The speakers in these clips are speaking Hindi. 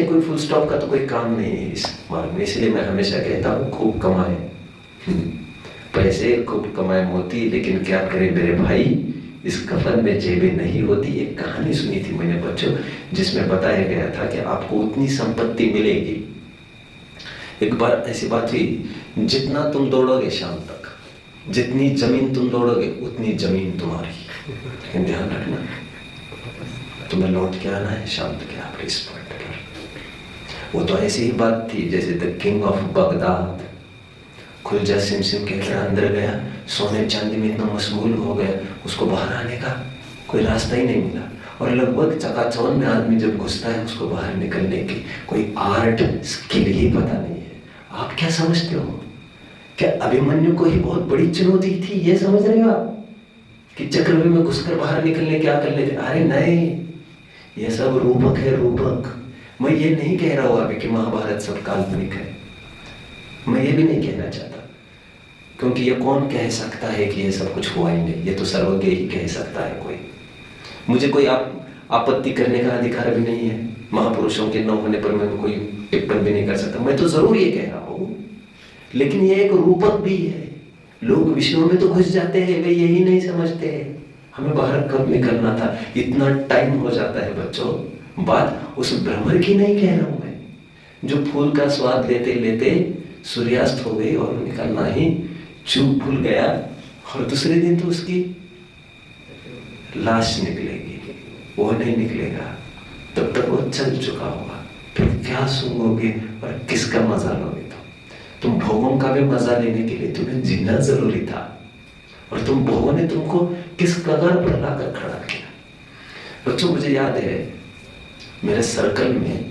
है, कोई फुल स्टॉप का तो कोई काम नहीं है इस मार्ग में। इसलिए मैं हमेशा कहता हूँ खूब कमाए, पैसे खूब कमाए मोती, लेकिन क्या करे मेरे भाई, इस कफन में जेबें नहीं होती। एक कहानी सुनी थी मैंने बच्चों, जिसमें बताया गया था कि आपको उतनी संपत्ति मिलेगी। एक बार ऐसी बात हुई, जितना तुम दौड़ोगे शाम तक, जितनी जमीन तुम दौड़ोगे उतनी जमीन तुम्हारी। लेकिन ध्यान रखना, तुम्हें लौट के आना है शाम तक यहाँ पर इस पॉइंट पर। वो तो ऐसी ही बात थी जैसे द किंग ऑफ बगदाद खुलजा सिम के अंदर गया, सोने चांदी में इतना मशगूल हो गया, उसको बाहर आने का कोई रास्ता ही नहीं मिला। और लगभग चकाचौंध में आदमी जब घुसता है, उसको बाहर निकलने की कोई आर्ट स्किल ही पता नहीं है। आप क्या समझते हो, क्या अभिमन्यु को ही बहुत बड़ी चुनौती थी, ये समझ रहे हो आप कि चक्रव्यूह में घुसकर बाहर निकलने क्या कर लेते? अरे नहीं, ये सब रूपक है, रूपक। मैं ये नहीं कह रहा हूं अभी कि महाभारत सब काल्पनिक है, मैं ये भी नहीं कहना चाहता, क्योंकि ये कौन कह सकता है कि ये सब कुछ हुआ ही नहीं, ये तो सर्वज्ञ ही कह सकता है। कोई मुझे कोई आपत्ति करने का अधिकार भी नहीं है, महापुरुषों के न होने पर मैं कोई टिप्पणी भी नहीं कर सकता। मैं तो जरूर ये कह रहा हूं, लेकिन ये एक रूपक भी है। लोग विषयों में तो घुस जाते हैं, वे यही नहीं समझते हैं हमें बाहर कब निकलना था। इतना टाइम हो जाता है बच्चों। बात उस भ्रमर की नहीं कह रहा हूं मैं, जो फूल का स्वाद लेते लेते सूर्यास्त हो गई और निकलना ही चूक भूल गया, और दूसरे दिन तो उसकी लाश निकलेगी, वो नहीं निकलेगा, तब तक वो चल चुका होगा। फिर क्या सूंघोगे और किसका मजा लोगे? तुम भोगों का भी मजा लेने के लिए तुम्हें जीना जरूरी था, और तुम भोगों ने तुमको किस कगार पर लाकर खड़ा किया। बच्चों मुझे याद है मेरे सर्कल में,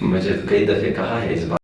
मुझे कई दफे कहा है इस बात